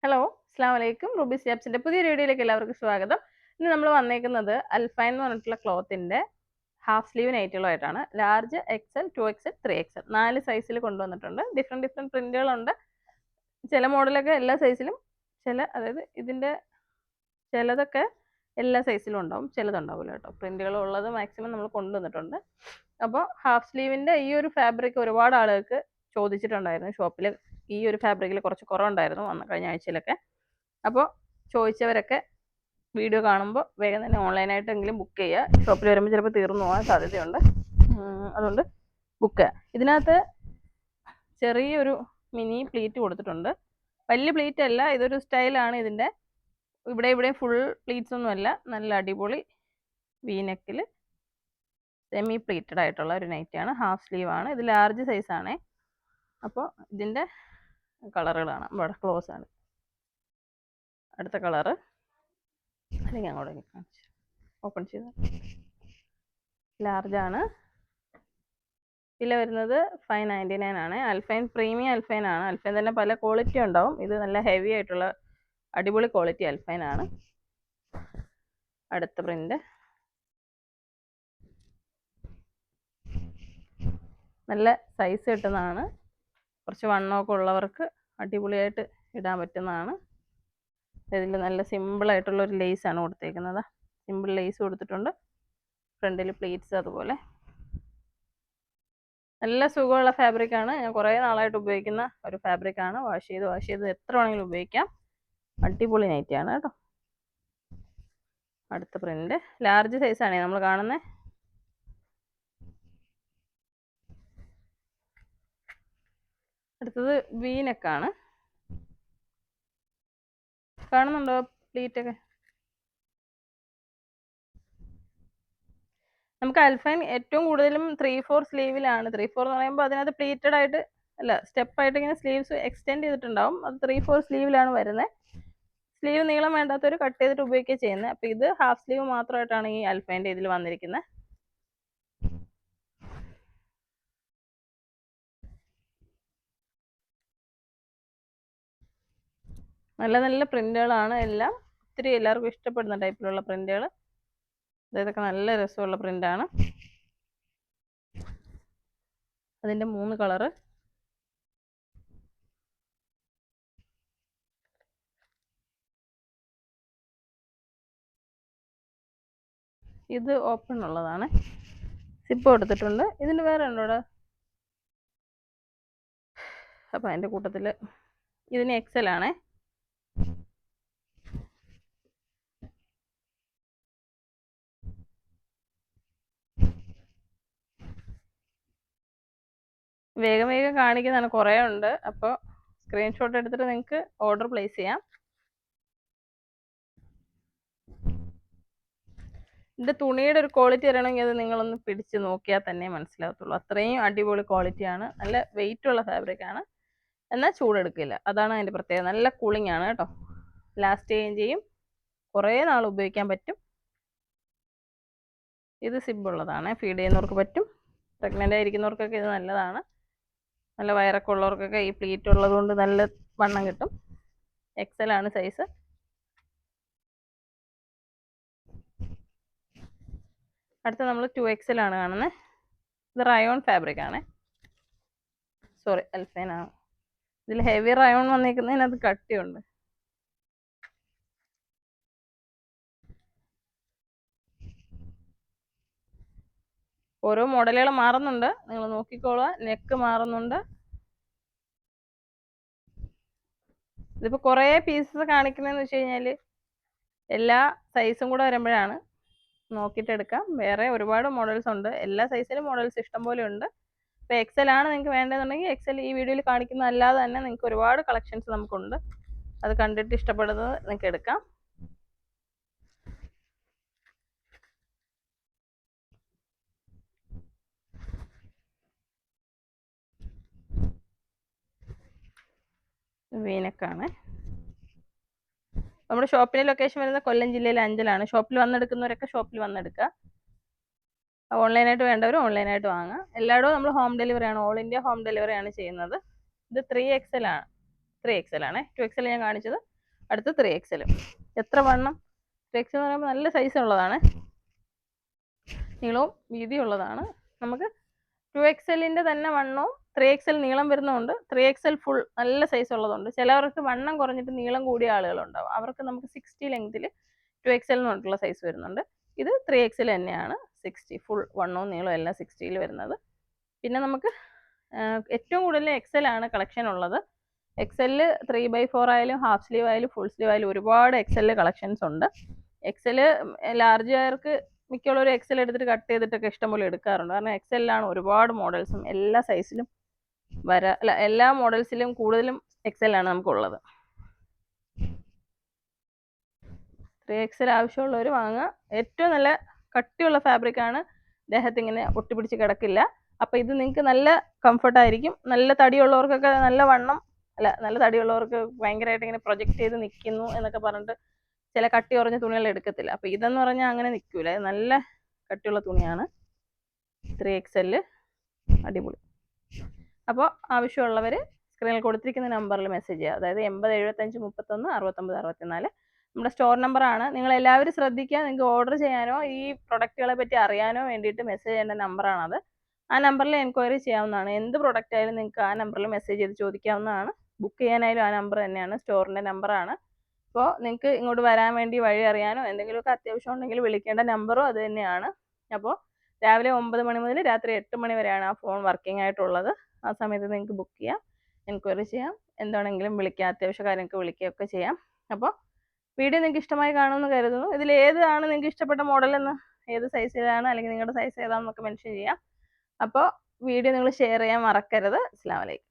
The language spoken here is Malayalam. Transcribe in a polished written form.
ഹലോ, അസ്സാം വലൈക്കും. റൂബി സ്യാപ്സിന്റെ പുതിയൊരു വീഡിയോയിലേക്ക് എല്ലാവർക്കും സ്വാഗതം. ഇന്ന് നമ്മൾ വന്നേക്കുന്നത് അൽഫൈൻ എന്ന് പറഞ്ഞിട്ടുള്ള ക്ലോത്തിന്റെ ഹാഫ് സ്ലീവ് നൈറ്റുകളായിട്ടാണ്. ലാർജ്, എക്സൽ, 2XL, 3XL 4 സൈസിൽ കൊണ്ടുവന്നിട്ടുണ്ട്. ഡിഫറെന്റ് പ്രിന്റുകളുണ്ട്. ചില മോഡലൊക്കെ എല്ലാ സൈസിലും, അതായത് ഇതിന്റെ ചിലതൊക്കെ എല്ലാ സൈസിലും ഉണ്ടാവും, ചിലതുണ്ടാവില്ല കേട്ടോ. പ്രിന്റുകൾ ഉള്ളത് മാക്സിമം നമ്മൾ കൊണ്ടുവന്നിട്ടുണ്ട്. അപ്പോൾ ഹാഫ് സ്ലീവിന്റെ ഈ ഒരു ഫാബ്രിക് ഒരുപാട് ആളുകൾക്ക് ചോദിച്ചിട്ടുണ്ടായിരുന്നു. ഷോപ്പിൽ ഈ ഒരു ഫാബ്രിക്കിൽ കുറച്ച് കുറവുണ്ടായിരുന്നു കഴിഞ്ഞ ആഴ്ചയിലൊക്കെ. അപ്പോൾ ചോദിച്ചവരൊക്കെ വീഡിയോ കാണുമ്പോൾ വേഗം തന്നെ ഓൺലൈനായിട്ടെങ്കിലും ബുക്ക് ചെയ്യുക. ഷോപ്പിൽ വരുമ്പോൾ ചിലപ്പോൾ തീർന്നു പോകാൻ സാധ്യതയുണ്ട്. അതുകൊണ്ട് ബുക്ക് ചെയ്യുക. ഇതിനകത്ത് ചെറിയൊരു മിനി പ്ലീറ്റ് കൊടുത്തിട്ടുണ്ട്. വലിയ പ്ലീറ്റ് അല്ല, ഇതൊരു സ്റ്റൈലാണ് ഇതിൻ്റെ. ഇവിടെ ഫുൾ പ്ലീറ്റ്സ് ഒന്നുമല്ല, നല്ല അടിപൊളി വീനെക്കിൽ സെമി പ്ലീറ്റഡ് ആയിട്ടുള്ള ഒരു നൈറ്റിയാണ്. ഹാഫ് സ്ലീവ് ആണ്. ഇത് ലാർജ് സൈസാണ്. അപ്പോൾ ഇതിൻ്റെ കളറുകളാണ് ഇവിടെ ക്ലോസ് ആണ്. അടുത്ത കളറ് അല്ലെങ്കിൽ അങ്ങോട്ട് കാണിച്ചു ഓപ്പൺ ചെയ്ത്. ലാർജാണ്. വില വരുന്നത് 599 ആണ്. അൽഫൈൻ പ്രീമിയം അൽഫൈൻ ആണ്. അൽഫൈൻ തന്നെ പല ക്വാളിറ്റി ഉണ്ടാവും. ഇത് നല്ല ഹെവി ആയിട്ടുള്ള അടിപൊളി ക്വാളിറ്റി അൽഫൈൻ ആണ്. അടുത്ത പ്രിന്റ് നല്ല സൈസ് കിട്ടുന്നതാണ്. കുറച്ച് വണ്ണമൊക്കെ ഉള്ളവർക്ക് അടിപൊളിയായിട്ട് ഇടാൻ പറ്റുന്നതാണ്. ഇതിൽ നല്ല സിമ്പിളായിട്ടുള്ള ഒരു ലേസാണ് കൊടുത്തേക്കുന്നത്. സിമ്പിൾ ലേസ് കൊടുത്തിട്ടുണ്ട്. ഫ്രണ്ടിൽ പ്ലീറ്റ്സ് അതുപോലെ. നല്ല സുഖമുള്ള ഫാബ്രിക്കാണ്. ഞാൻ കുറേ നാളായിട്ട് ഉപയോഗിക്കുന്ന ഒരു ഫാബ്രിക്കാണ്. വാഷ് ചെയ്ത് എത്ര വേണമെങ്കിലും ഉപയോഗിക്കാം. അടിപൊളി നൈറ്റിയാണ് കേട്ടോ. അടുത്ത പ്രിന്റ് ലാർജ് സൈസാണ് നമ്മൾ കാണുന്നത്. അടുത്തത് വീനെക്കാണ്. കാണുന്നുണ്ടോ പ്ലീറ്റൊക്കെ? നമുക്ക് അൽഫൈൻ ഏറ്റവും കൂടുതലും 3/4 സ്ലീവിലാണ്. 3/4 എന്ന് പറയുമ്പോൾ അതിനകത്ത് പ്ലീറ്റഡ് ആയിട്ട് അല്ല, സ്റ്റെപ്പായിട്ട് ഇങ്ങനെ സ്ലീവ്സ് എക്സ്റ്റെൻഡ് ചെയ്തിട്ടുണ്ടാവും. അത് 3/4 സ്ലീവിലാണ് വരുന്നത്. സ്ലീവ് നീളം വേണ്ടാത്തവർ കട്ട് ചെയ്തിട്ട് ഉപയോഗിക്കുക ചെയ്യുന്നത്. അപ്പോൾ ഇത് ഹാഫ് സ്ലീവ് മാത്രമായിട്ടാണ് ഈ അൽഫൈൻ്റെ ഇതിൽ വന്നിരിക്കുന്നത്. നല്ല നല്ല പ്രിന്റുകളാണ് എല്ലാം. ഒത്തിരി എല്ലാവർക്കും ഇഷ്ടപ്പെടുന്ന ടൈപ്പിലുള്ള പ്രിന്റുകൾ. ഇതൊക്കെ നല്ല രസമുള്ള പ്രിന്റാണ്. അതിൻ്റെ 3 കളറ്. ഇത് ഓപ്പൺ ഉള്ളതാണ്. സിപ്പ് കൊടുത്തിട്ടുണ്ട്. ഇതിന് വേറെ ഉണ്ടോ ഇവിടെ? അപ്പം അതിൻ്റെ കൂട്ടത്തിൽ ഇതിന് എക്സൽ ആണേ. വേഗം കാണിക്കുന്നതാണ്, കുറേ ഉണ്ട്. അപ്പോൾ സ്ക്രീൻഷോട്ട് എടുത്തിട്ട് നിങ്ങൾക്ക് ഓർഡർ പ്ലേസ് ചെയ്യാം. ഇതിൻ്റെ തുണിയുടെ ഒരു ക്വാളിറ്റി അറിയണമെങ്കിൽ അത് നിങ്ങളൊന്ന് പിടിച്ച് നോക്കിയാൽ തന്നെ മനസ്സിലാകത്തുള്ളൂ. അത്രയും അടിപൊളി ക്വാളിറ്റിയാണ്. നല്ല വെയിറ്റ് ഉള്ള ഫാബ്രിക്കാണ്, എന്നാൽ ചൂടെടുക്കില്ല. അതാണ് അതിൻ്റെ പ്രത്യേകത. നല്ല കൂളിംഗ് ആണ് കേട്ടോ. ലാസ്റ്റ് ചെയ്യും, കുറേ നാൾ ഉപയോഗിക്കാൻ പറ്റും. ഇത് സിബുള്ളതാണ്. ഫീഡ് ചെയ്യുന്നവർക്ക് പറ്റും. പ്രഗ്നൻ്റ് ആയിരിക്കുന്നവർക്കൊക്കെ ഇത് നല്ലതാണ്. നല്ല വയറൊക്കെ ഉള്ളവർക്കൊക്കെ ഈ പ്ലീറ്റ് ഉള്ളത് കൊണ്ട് നല്ല വണ്ണം കിട്ടും. എക്സൽ ആണ് സൈസ്. അടുത്ത നമ്മൾ 2XL ആണ് കാണുന്നത്. ഇത് റയോൺ ഫാബ്രിക് ആണ്. സോറി, അൽഫൈൻ ആണ്. ഇതിൽ ഹെവി റയോൺ വന്നിരിക്കുന്നതിനകത്ത് കട്ടിയുണ്ട്. ഓരോ മോഡലുകൾ മാറുന്നുണ്ട്, നിങ്ങൾ നോക്കിക്കോളുക. നെക്ക് മാറുന്നുണ്ട്. ഇതിപ്പോൾ കുറേ പീസസ് കാണിക്കുന്നതെന്ന് വെച്ച് കഴിഞ്ഞാൽ എല്ലാ സൈസും കൂടെ വരുമ്പോഴാണ് നോക്കിയിട്ട് എടുക്കാം. വേറെ ഒരുപാട് മോഡൽസ് ഉണ്ട്. എല്ലാ സൈസിലും മോഡൽസ് ഇഷ്ടം പോലെ ഉണ്ട്. ഇപ്പോൾ എക്സൽ ആണ് നിങ്ങൾക്ക് വേണ്ടതെന്നുണ്ടെങ്കിൽ എക്സൽ ഈ വീഡിയോയിൽ കാണിക്കുന്ന അല്ലാതെ തന്നെ നിങ്ങൾക്ക് ഒരുപാട് കളക്ഷൻസ് നമുക്കുണ്ട്. അത് കണ്ടിട്ട് ഇഷ്ടപ്പെടുന്നത് നിങ്ങൾക്ക് എടുക്കാം. വീനക്കാണ്. നമ്മുടെ ഷോപ്പിൻ്റെ ലൊക്കേഷൻ വരുന്നത് കൊല്ലം ജില്ലയിലെ അഞ്ചലാണ്. ഷോപ്പിൽ വന്നെടുക്കുന്നവരൊക്കെ ഷോപ്പിൽ വന്നെടുക്കുക. ഓൺലൈനായിട്ട് വേണ്ടവർ ഓൺലൈനായിട്ട് വാങ്ങുക. എല്ലായിടവും നമ്മൾ ഹോം ഡെലിവറി ആണ്, ഓൾ ഇന്ത്യ ഹോം ഡെലിവറി ആണ് ചെയ്യുന്നത്. ഇത് 3XL ആണ്. 3XL ആണ്. 2XL ഞാൻ കാണിച്ചത്. അടുത്ത 3XL. എത്ര വണ്ണം? 3XL എന്ന് പറയുമ്പോൾ നല്ല സൈസ് ഉള്ളതാണ്, നീളവും വീതിയുള്ളതാണ്. നമുക്ക് 2XLന്റെ തന്നെ വണ്ണവും 3XL നീളം വരുന്നതുകൊണ്ട് 3XL ഫുൾ നല്ല സൈസ് ഉള്ളതുണ്ട്. ചിലവർക്ക് വണ്ണം കുറഞ്ഞിട്ട് നീളം കൂടിയ ആളുകളുണ്ടാവും, അവർക്ക് നമുക്ക് 60 ലെങ്തിൽ 2XL എന്ന് പറഞ്ഞിട്ടുള്ള സൈസ് വരുന്നുണ്ട്. ഇത് 3XL തന്നെയാണ്, 60 ഫുൾ വണ്ണവും നീളവും എല്ലാം 60ൽ വരുന്നത്. പിന്നെ നമുക്ക് ഏറ്റവും കൂടുതൽ XL ആണ് കളക്ഷൻ ഉള്ളത്. XL 3/4 ആയാലും ഹാഫ് സ്ലീവ് ആയാലും ഫുൾ സ്ലീവ് ആയാലും ഒരുപാട് XL കളക്ഷൻസ് ഉണ്ട്. XL ലാർജുകാർക്ക് മിക്കുള്ളവരും XL എടുത്തിട്ട് കട്ട് ചെയ്തിട്ടൊക്കെ ഇഷ്ടംപോലെ എടുക്കാറുണ്ട്. കാരണം XL ആണ് ഒരുപാട് മോഡൽസും എല്ലാ സൈസിലും എല്ലാ മോഡൽസിലും കൂടുതലും XL ആണ് നമുക്കുള്ളത്. 3XL ആവശ്യമുള്ളവർ വാങ്ങുക. ഏറ്റവും നല്ല കട്ടിയുള്ള ഫാബ്രിക്കാണ്, ദേഹത്ത് ഇങ്ങനെ ഒട്ടിപ്പിടിച്ച് കിടക്കില്ല. അപ്പോൾ ഇത് നിങ്ങൾക്ക് നല്ല കംഫർട്ടായിരിക്കും. നല്ല തടിയുള്ളവർക്കൊക്കെ നല്ല തടിയുള്ളവർക്ക് ഭയങ്കരമായിട്ട് ഇങ്ങനെ പ്രൊജക്റ്റ് ചെയ്ത് നിൽക്കുന്നു എന്നൊക്കെ പറഞ്ഞിട്ട് ചില കട്ടി കുറഞ്ഞ തുണികൾ എടുക്കത്തില്ല. അപ്പോൾ ഇതെന്ന് പറഞ്ഞാൽ അങ്ങനെ നിൽക്കൂല, നല്ല കട്ടിയുള്ള തുണിയാണ്. 3XL അടിപൊളി. അപ്പോൾ ആവശ്യമുള്ളവർ സ്ക്രീനിൽ കൊടുത്തിരിക്കുന്ന നമ്പറിൽ മെസ്സേജ് ചെയ്യുക, അതായത് 8075316964. നമ്മുടെ സ്റ്റോർ നമ്പറാണ്. നിങ്ങൾ എല്ലാവരും ശ്രദ്ധിക്കുക, നിങ്ങൾക്ക് ഓർഡർ ചെയ്യാനോ ഈ പ്രൊഡക്റ്റുകളെ പറ്റി അറിയാനോ വേണ്ടിയിട്ട് മെസ്സേജ് ചെയ്യേണ്ട നമ്പറാണത്. ആ നമ്പറിൽ എൻക്വയറി ചെയ്യാവുന്നതാണ്. എന്ത് പ്രൊഡക്റ്റ് ആയാലും നിങ്ങൾക്ക് ആ നമ്പറിൽ മെസ്സേജ് ചെയ്ത് ചോദിക്കാവുന്നതാണ്. ബുക്ക് ചെയ്യാനായാലും ആ നമ്പർ തന്നെയാണ്, സ്റ്റോറിൻ്റെ നമ്പറാണ്. അപ്പോൾ നിങ്ങൾക്ക് ഇങ്ങോട്ട് വരാൻ വേണ്ടി വഴി അറിയാനോ എന്തെങ്കിലുമൊക്കെ അത്യാവശ്യം ഉണ്ടെങ്കിൽ വിളിക്കേണ്ട നമ്പറും അത് തന്നെയാണ്. അപ്പോൾ രാവിലെ 9 മണി മുതൽ രാത്രി 8 മണി വരെയാണ് ആ ഫോൺ വർക്കിംഗ് ആയിട്ടുള്ളത്. ആ സമയത്ത് നിങ്ങൾക്ക് ബുക്ക് ചെയ്യാം, എൻക്വയറി ചെയ്യാം, എന്താണെങ്കിലും വിളിക്കാം, അത്യാവശ്യ കാര്യങ്ങൾക്ക് വിളിക്കുകയൊക്കെ ചെയ്യാം. അപ്പോൾ വീഡിയോ നിങ്ങൾക്ക് ഇഷ്ടമായി കാണുമെന്ന് കരുതുന്നു. ഇതിൽ ഏതാണ് നിങ്ങൾക്ക് ഇഷ്ടപ്പെട്ട മോഡലെന്ന്, ഏത് സൈസിലാണ് അല്ലെങ്കിൽ നിങ്ങളുടെ സൈസ് ഏതാണെന്നൊക്കെ മെൻഷൻ ചെയ്യാം. അപ്പോൾ വീഡിയോ നിങ്ങൾ ഷെയർ ചെയ്യാൻ മറക്കരുത്. അസ്സലാമു അലൈക്കും.